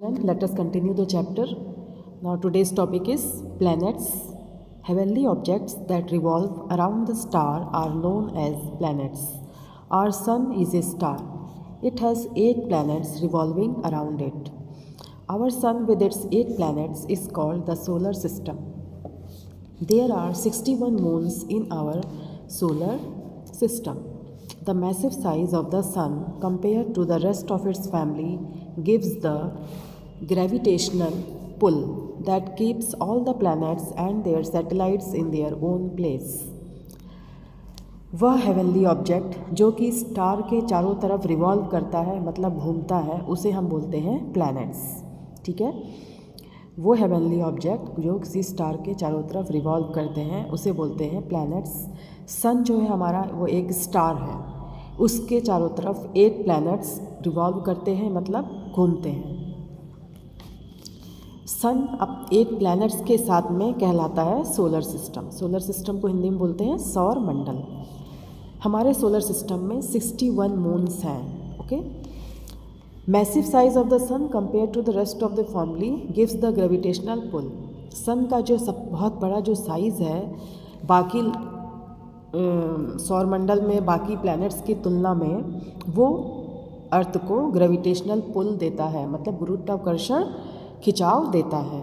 And let us continue the chapter. Now, today's topic is planets. Heavenly objects that revolve around the star are known as planets. Our sun is a star. It has 8 planets revolving around it. Our sun, with its 8 planets, is called the solar system. There are 61 moons in our solar system. The massive size of the sun compared to the rest of its family gives the gravitational pull that keeps all the planets and their satellites in their own place. वह heavenly object जो कि star के चारों तरफ revolve करता है, मतलब घूमता है, उसे हम बोलते हैं प्लैनेट्स. ठीक है, वो हेवनली ऑब्जेक्ट जो किसी स्टार के चारों तरफ रिवॉल्व करते हैं उसे बोलते हैं प्लैनेट्स. सन जो है हमारा वो एक स्टार है, उसके चारों तरफ 8 प्लैनेट्स रिवॉल्व करते हैं, मतलब घूमते हैं. सन अब 8 प्लैनेट्स के साथ में कहलाता है सोलर सिस्टम. सोलर सिस्टम को हिंदी में बोलते हैं सौर मंडल. हमारे सोलर सिस्टम में 61 मून्स हैं. Okay, massive size of the sun compare to the rest of the family gives the gravitational pull. Sun का जो बहुत बड़ा जो साइज़ है बाकी सौर मंडल में बाकी प्लैनेट्स की तुलना में वो अर्थ को ग्रेविटेशनल पुल देता है, मतलब गुरुत्वाकर्षण खिंचाव देता है.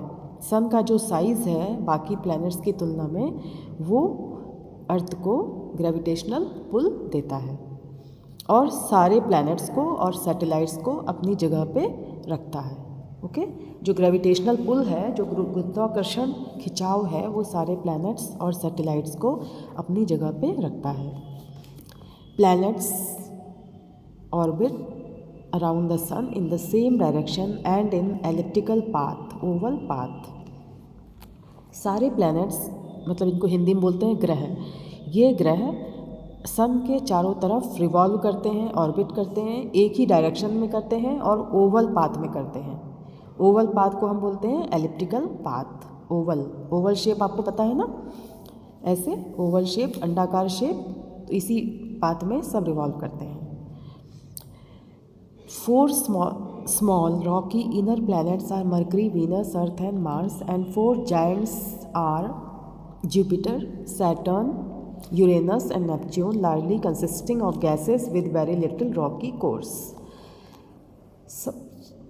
सन का जो साइज़ है बाकी प्लैनेट्स की तुलना में वो अर्थ को ग्रेविटेशनल पुल देता है और सारे प्लैनेट्स को और सैटेलाइट्स को अपनी जगह पे रखता है. ओके, जो ग्रेविटेशनल पुल है, जो गुरुत्वाकर्षण खिंचाव है, वो सारे प्लैनेट्स और सैटेलाइट्स को अपनी जगह पे रखता है. Planets orbit around the sun in the same direction and in elliptical path, oval path. सारे प्लैनेट्स, मतलब इनको हिंदी में बोलते हैं ग्रह. ये ग्रह सन के चारों तरफ रिवॉल्व करते हैं, ऑर्बिट करते हैं, एक ही डायरेक्शन में करते हैं और ओवल पाथ में करते हैं. ओवल पाथ को हम बोलते हैं एलिप्टिकल पाथ. ओवल शेप आपको पता है ना, ऐसे ओवल शेप, अंडाकार शेप, तो इसी पाथ में सब रिवॉल्व करते हैं. 4 small rocky inner planets are Mercury, Venus, Earth and Mars, and 4 giants are Jupiter, Saturn, Uranus and Neptune, largely consisting of gases with very little rocky cores.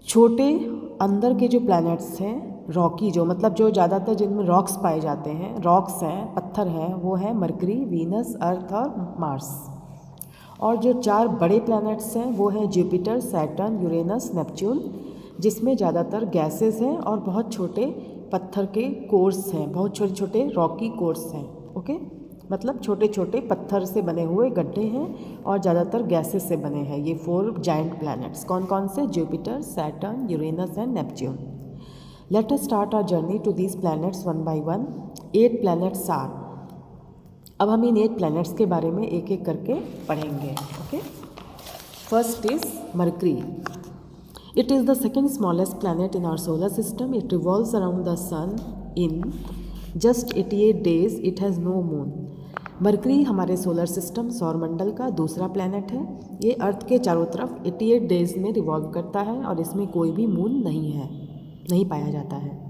छोटे अंदर के जो प्लैनेट्स हैं, रॉकी जो मतलब जो ज़्यादातर जिनमें रॉक्स पाए जाते हैं, रॉक्स हैं, पत्थर हैं, वो हैं मरकरी, वीनस, अर्थ और मार्स. और जो 4 बड़े प्लैनेट्स हैं वो हैं जुपिटर, सैटर्न, यूरेनस, नेपच्यून, जिसमें ज़्यादातर गैसेस हैं और बहुत छोटे पत्थर के कोर्स हैं, बहुत छोटे छोटे रॉकी कोर्स हैं. ओके, मतलब छोटे छोटे पत्थर से बने हुए गड्ढे हैं और ज़्यादातर गैसेस से बने हैं ये 4 जाइंट प्लैनेट्स. कौन कौन से? Jupiter, Saturn, Uranus and Neptune. Let us start our journey to these planets one by one. 8 planets are. अब हम इन 8 प्लैनेट्स के बारे में एक एक करके पढ़ेंगे. Okay, first is Mercury. It is the second smallest planet in our solar system. It revolves around the sun in just 88 days. It has no moon. Mercury हमारे सोलर सिस्टम सौरमंडल का दूसरा प्लैनेट है. ये अर्थ के चारों तरफ 88 डेज में रिवॉल्व करता है और इसमें कोई भी मून नहीं पाया जाता है.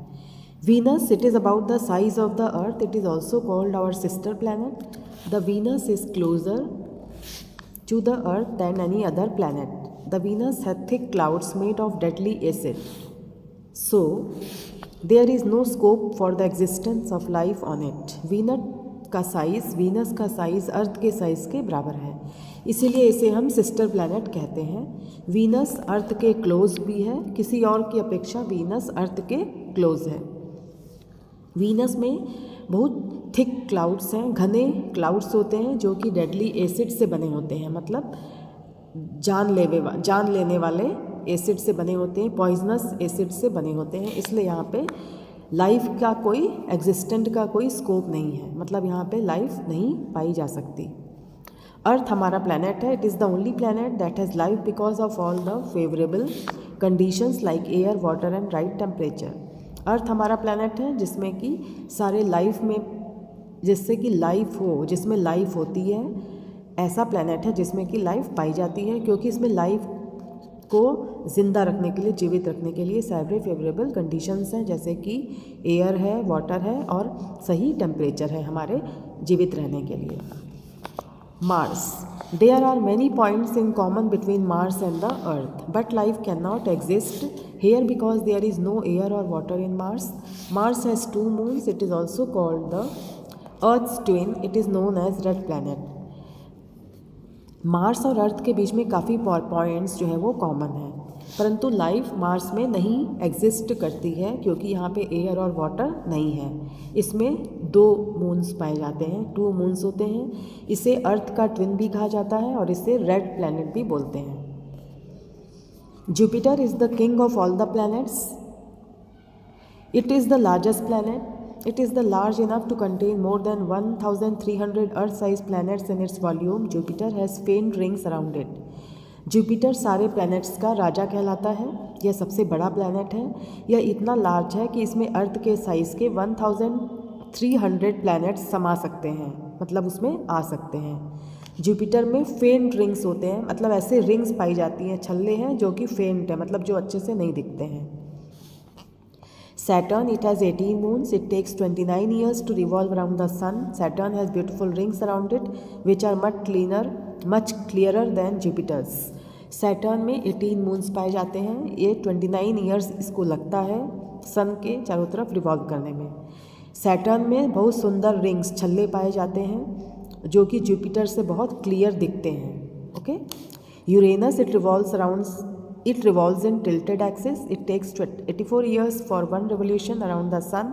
Venus, it is about the size of the Earth. It is also called our sister planet. The Venus is closer to the Earth than any other planet. The Venus has thick clouds made of deadly acid. So, there is no scope for the existence of life on it. Venus का size अर्थ के size के बराबर है, इसीलिए इसे हम sister planet कहते हैं. वीनस अर्थ के क्लोज भी है, किसी और की अपेक्षा वीनस अर्थ के क्लोज है. वीनस में बहुत थिक क्लाउड्स हैं, घने क्लाउड्स होते हैं जो कि डेडली एसिड से बने होते हैं, मतलब जान लेने वाले एसिड से बने होते हैं, पॉइजनस एसिड से बने होते हैं. इसलिए यहाँ पे लाइफ का कोई एग्जिस्टेंट का कोई स्कोप नहीं है, मतलब यहाँ पे लाइफ नहीं पाई जा सकती. अर्थ हमारा प्लैनेट है. It is the only planet that has life because of all the favourable conditions like air, water and right temperature. Earth हमारा प्लैनेट है जिसमें कि सारे लाइफ में, जिससे कि लाइफ हो, जिसमें लाइफ होती है, ऐसा प्लैनेट है जिसमें कि लाइफ पाई जाती है, क्योंकि इसमें लाइफ को ज़िंदा रखने के लिए, जीवित रखने के लिए सारे फेवरेबल कंडीशंस हैं, जैसे कि एयर है, वाटर है और सही टेम्परेचर है हमारे जीवित रहने के लिए। Mars, there are many points in common between Mars and the earth, but life can not exist here because there is no air or water in Mars. Mars has 2 moons. It is also called the Earth's twin. It is known as red planet. Mars और अर्थ के बीच में काफ़ी points जो है वो common है, परंतु life Mars में नहीं एग्जिस्ट करती है क्योंकि यहाँ पे एयर और वाटर नहीं है। इसमें 2 मून्स पाए जाते हैं, 2 मून्स होते हैं। इसे अर्थ का ट्विन भी कहा जाता है और इसे रेड प्लैनेट भी बोलते हैं। Jupiter is the king of all the planets. It is the largest planet. It is the large enough to contain more than 1,300 Earth-sized planets in its volume. Jupiter has faint rings around it. Jupiter सारे planets का राजा कहलाता है। यह सबसे बड़ा planet है। यह इतना large है कि इसमें अर्थ के साइज़ के 1,300 planets समा सकते हैं, मतलब उसमें आ सकते हैं। जुपिटर में फेंट रिंग्स होते हैं, मतलब ऐसे रिंग्स पाई जाती हैं, छल्ले हैं जो कि फेंट है, मतलब जो अच्छे से नहीं दिखते हैं। Saturn, it has 18 moons. It takes 29 years to revolve around the sun. Saturn has beautiful rings around it, which are much clearer than Jupiter's. Saturn में 18 moons पाए जाते हैं। ये 29 years इसको लगता है सन के चारों तरफ रिवॉल्व करने में। Saturn में बहुत सुंदर रिंग्स, छल्ले पाए जाते हैं जो कि जुपिटर से बहुत क्लियर दिखते हैं। Okay. Uranus, it revolves in tilted axis. It takes 84 years for one revolution around the sun.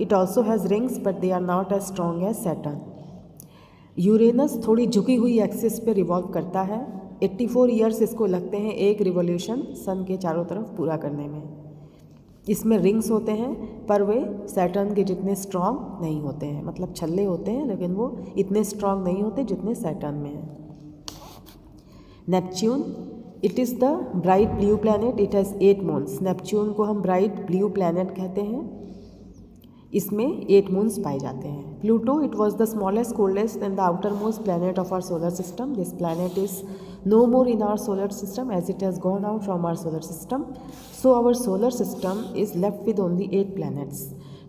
It also has rings, but they are not as strong as Saturn. Uranus थोड़ी झुकी हुई axis पे revolve करता है। 84 years इसको लगते हैं एक रिवोल्यूशन सन के चारों तरफ पूरा करने में। इसमें रिंग्स होते हैं, पर वे सैटर्न के जितने स्ट्रॉन्ग नहीं होते हैं, मतलब छल्ले होते हैं लेकिन वो इतने स्ट्रॉन्ग नहीं होते जितने सैटर्न में हैं। Neptune, it is the bright blue planet. It has 8 moons. Neptune को हम ब्राइट ब्लू प्लैनेट कहते हैं। इसमें 8 मून्स पाए जाते हैं। Pluto, it was the smallest, coldest and the outer most planet of our solar system. This planet is no more in our solar system as it has gone out from our solar system. So our solar system is left with only 8 planets.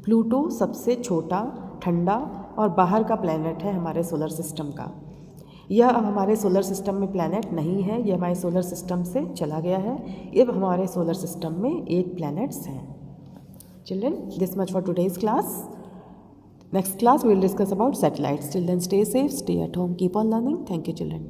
Pluto सबसे छोटा, ठंडा और बाहर का planet है हमारे solar system का। यह अब हमारे सोलर सिस्टम में प्लैनेट नहीं है, यह हमारे सोलर सिस्टम से चला गया है। अब हमारे सोलर सिस्टम में 8 प्लैनेट्स हैं। Children, this much for today's class. Next class we will discuss about satellites. Children, stay safe, stay at home, keep on learning. Thank you, children.